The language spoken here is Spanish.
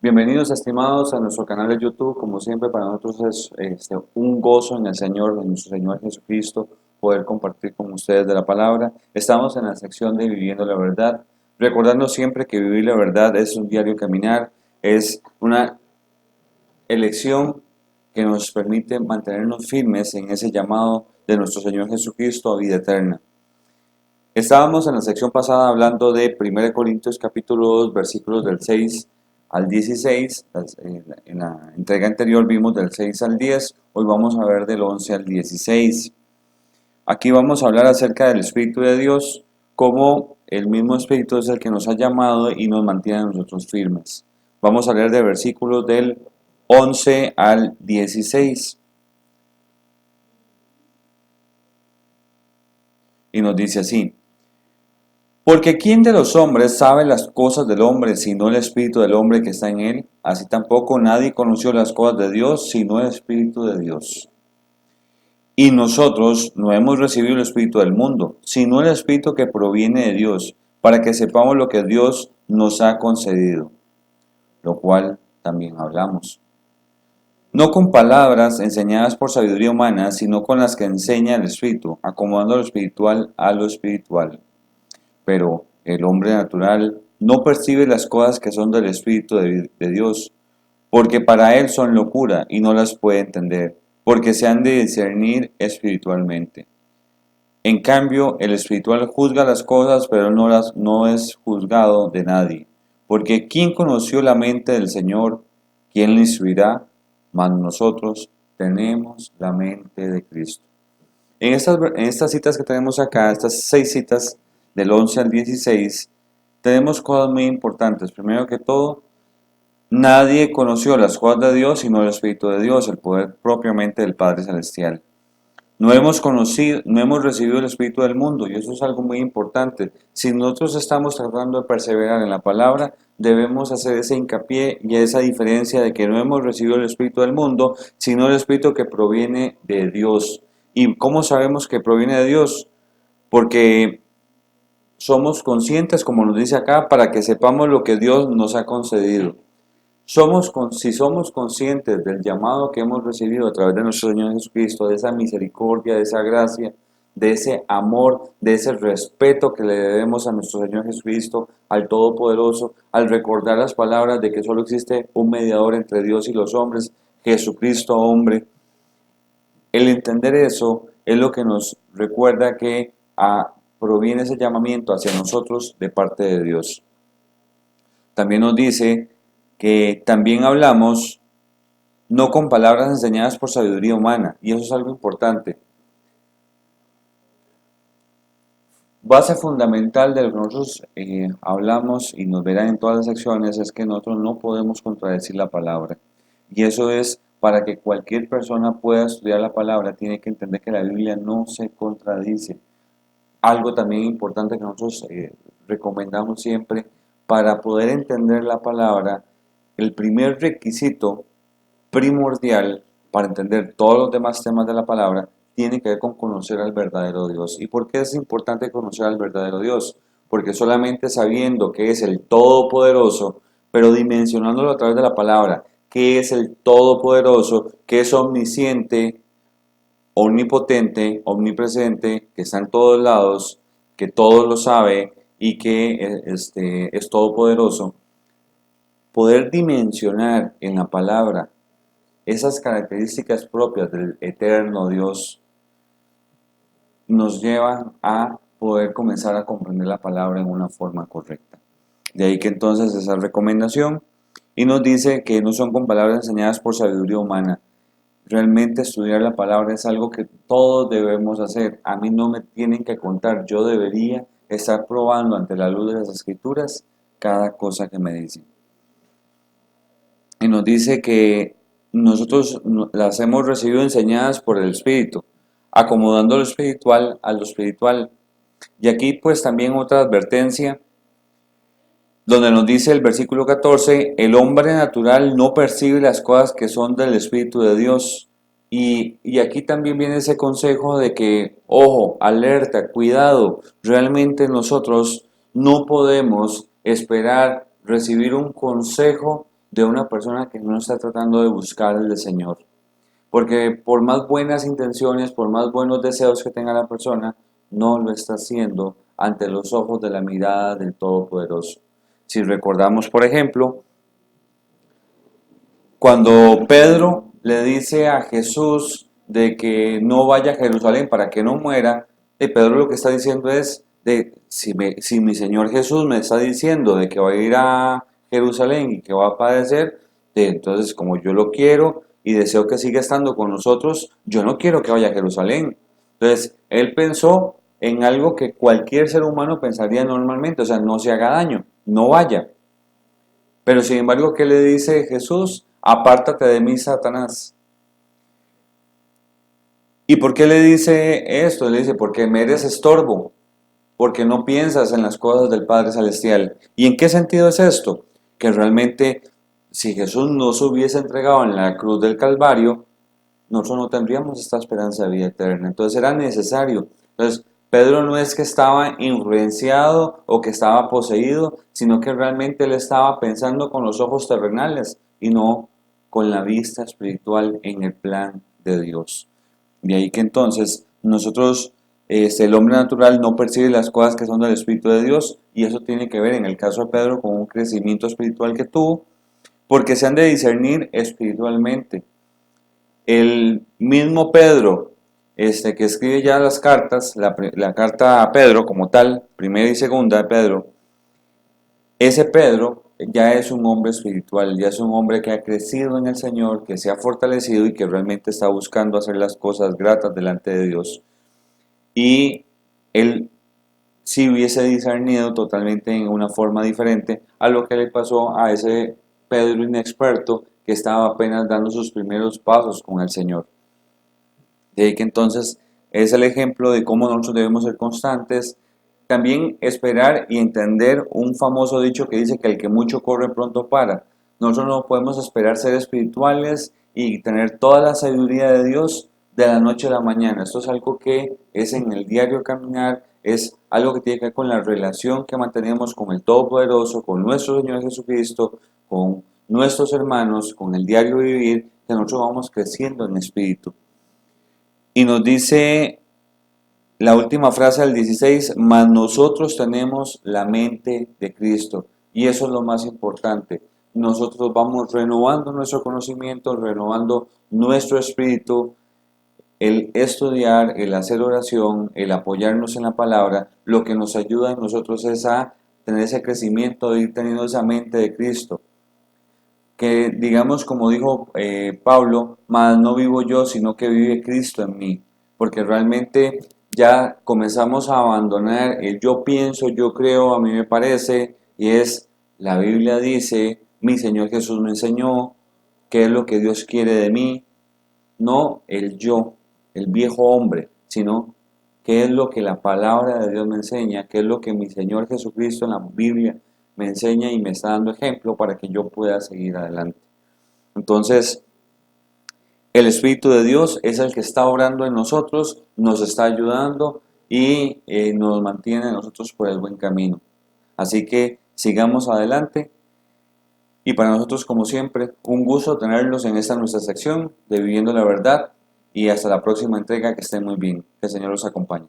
Bienvenidos, estimados, a nuestro canal de YouTube. Como siempre, para nosotros es un gozo en el Señor, en nuestro Señor Jesucristo, poder compartir con ustedes de la palabra. Estamos en la sección de Viviendo la Verdad, recordando siempre que vivir la verdad es un diario caminar, es una elección que nos permite mantenernos firmes en ese llamado de nuestro Señor Jesucristo a vida eterna. Estábamos en la sección pasada hablando de 1 Corintios capítulo 2, versículos del 6 al 16. En la entrega anterior vimos del 6 al 10, hoy vamos a ver del 11 al 16. Aquí vamos a hablar acerca del Espíritu de Dios, cómo el mismo Espíritu es el que nos ha llamado y nos mantiene a nosotros firmes. Vamos a leer de versículos del 11 al 16. Y nos dice así: Porque ¿quién de los hombres sabe las cosas del hombre sino el espíritu del hombre que está en él? Así tampoco nadie conoció las cosas de Dios sino el Espíritu de Dios. Y nosotros no hemos recibido el espíritu del mundo, sino el espíritu que proviene de Dios, para que sepamos lo que Dios nos ha concedido, lo cual también hablamos. No con palabras enseñadas por sabiduría humana, sino con las que enseña el Espíritu, acomodando lo espiritual a lo espiritual. Pero el hombre natural no percibe las cosas que son del Espíritu de Dios, porque para él son locura y no las puede entender, porque se han de discernir espiritualmente. En cambio, el espiritual juzga las cosas, pero no es juzgado de nadie. Porque ¿quién conoció la mente del Señor? ¿Quién le instruirá? Mas nosotros tenemos la mente de Cristo. En estas citas que tenemos acá, estas 6 citas del 11 al 16, tenemos cosas muy importantes. Primero que todo, nadie conoció las cosas de Dios sino el Espíritu de Dios, el poder propiamente del Padre Celestial. No hemos recibido el Espíritu del mundo, y eso es algo muy importante. Si nosotros estamos tratando de perseverar en la palabra, debemos hacer ese hincapié y esa diferencia de que no hemos recibido el Espíritu del mundo, sino el Espíritu que proviene de Dios. ¿Y cómo sabemos que proviene de Dios? Porque somos conscientes, como nos dice acá, para que sepamos lo que Dios nos ha concedido. Si somos conscientes del llamado que hemos recibido a través de nuestro Señor Jesucristo, de esa misericordia, de esa gracia, de ese amor, de ese respeto que le debemos a nuestro Señor Jesucristo, al Todopoderoso, al recordar las palabras de que solo existe un mediador entre Dios y los hombres, Jesucristo hombre, el entender eso es lo que nos recuerda que proviene ese llamamiento hacia nosotros de parte de Dios. También nos dice que también hablamos no con palabras enseñadas por sabiduría humana, y eso es algo importante. Base fundamental de lo que nosotros hablamos y nos verán en todas las secciones es que nosotros no podemos contradecir la palabra. Y eso es para que cualquier persona pueda estudiar la palabra, tiene que entender que la Biblia no se contradice. Algo también importante que nosotros recomendamos siempre, para poder entender la palabra, el primer requisito primordial para entender todos los demás temas de la palabra tiene que ver con conocer al verdadero Dios. ¿Y por qué es importante conocer al verdadero Dios? Porque solamente sabiendo que es el Todopoderoso, pero dimensionándolo a través de la palabra, que es el Todopoderoso, que es omnisciente, omnipotente, omnipresente, que está en todos lados, que todo lo sabe y que es todopoderoso, poder dimensionar en la palabra esas características propias del eterno Dios nos llevan a poder comenzar a comprender la palabra en una forma correcta. De ahí que entonces esa recomendación, y nos dice que no son con palabras enseñadas por sabiduría humana. Realmente estudiar la palabra es algo que todos debemos hacer. A mí no me tienen que contar, yo debería estar probando ante la luz de las Escrituras cada cosa que me dicen. Y nos dice que nosotros las hemos recibido enseñadas por el Espíritu, acomodando lo espiritual a lo espiritual. Y aquí pues también otra advertencia, donde nos dice el versículo 14, el hombre natural no percibe las cosas que son del Espíritu de Dios. Y aquí también viene ese consejo de que, ojo, alerta, cuidado, realmente nosotros no podemos esperar recibir un consejo de una persona que no está tratando de buscar el del Señor. Porque por más buenas intenciones, por más buenos deseos que tenga la persona, no lo está haciendo ante los ojos de la mirada del Todopoderoso. Si recordamos, por ejemplo, cuando Pedro le dice a Jesús de que no vaya a Jerusalén para que no muera, Pedro lo que está diciendo es, si mi Señor Jesús me está diciendo de que va a ir a Jerusalén y que va a padecer, entonces como yo lo quiero y deseo que siga estando con nosotros, yo no quiero que vaya a Jerusalén. Entonces, él pensó en algo que cualquier ser humano pensaría normalmente, o sea, no se haga daño, no vaya. Pero sin embargo, ¿qué le dice Jesús? Apártate de mí, Satanás. ¿Y por qué le dice esto? Le dice, porque me eres estorbo, porque no piensas en las cosas del Padre Celestial. ¿Y en qué sentido es esto? Que realmente, si Jesús no se hubiese entregado en la cruz del Calvario, nosotros no tendríamos esta esperanza de vida eterna. Entonces era necesario. Entonces, Pedro no es que estaba influenciado o que estaba poseído, sino que realmente él estaba pensando con los ojos terrenales y no con la vista espiritual en el plan de Dios. De ahí que entonces nosotros, el hombre natural no percibe las cosas que son del Espíritu de Dios, y eso tiene que ver en el caso de Pedro con un crecimiento espiritual que tuvo, porque se han de discernir espiritualmente. El mismo Pedro, que escribe ya las cartas, la carta a Pedro como tal, primera y segunda de Pedro, ese Pedro ya es un hombre espiritual, ya es un hombre que ha crecido en el Señor, que se ha fortalecido y que realmente está buscando hacer las cosas gratas delante de Dios. Y él sí hubiese discernido totalmente en una forma diferente a lo que le pasó a ese Pedro inexperto que estaba apenas dando sus primeros pasos con el Señor. De ahí que entonces es el ejemplo de cómo nosotros debemos ser constantes. También esperar y entender un famoso dicho que dice que el que mucho corre pronto para. Nosotros no podemos esperar ser espirituales y tener toda la sabiduría de Dios de la noche a la mañana. Esto es algo que es en el diario caminar, es algo que tiene que ver con la relación que mantenemos con el Todopoderoso, con nuestro Señor Jesucristo, con nuestros hermanos, con el diario vivir, que nosotros vamos creciendo en espíritu. Y nos dice la última frase del 16, mas nosotros tenemos la mente de Cristo. Y eso es lo más importante. Nosotros vamos renovando nuestro conocimiento, renovando nuestro espíritu, el estudiar, el hacer oración, el apoyarnos en la palabra, lo que nos ayuda a nosotros es a tener ese crecimiento, de ir teniendo esa mente de Cristo. Que digamos, como dijo Pablo, mas no vivo yo, sino que vive Cristo en mí, porque realmente ya comenzamos a abandonar el yo pienso, yo creo, a mí me parece, y es, la Biblia dice, mi Señor Jesús me enseñó, qué es lo que Dios quiere de mí, no el yo, el viejo hombre, sino qué es lo que la palabra de Dios me enseña, qué es lo que mi Señor Jesucristo en la Biblia me enseña y me está dando ejemplo para que yo pueda seguir adelante. Entonces, el Espíritu de Dios es el que está obrando en nosotros, nos está ayudando y nos mantiene a nosotros por el buen camino. Así que sigamos adelante. Y para nosotros, como siempre, un gusto tenerlos en esta nuestra sección de Viviendo la Verdad. Y hasta la próxima entrega, que estén muy bien. Que el Señor los acompañe.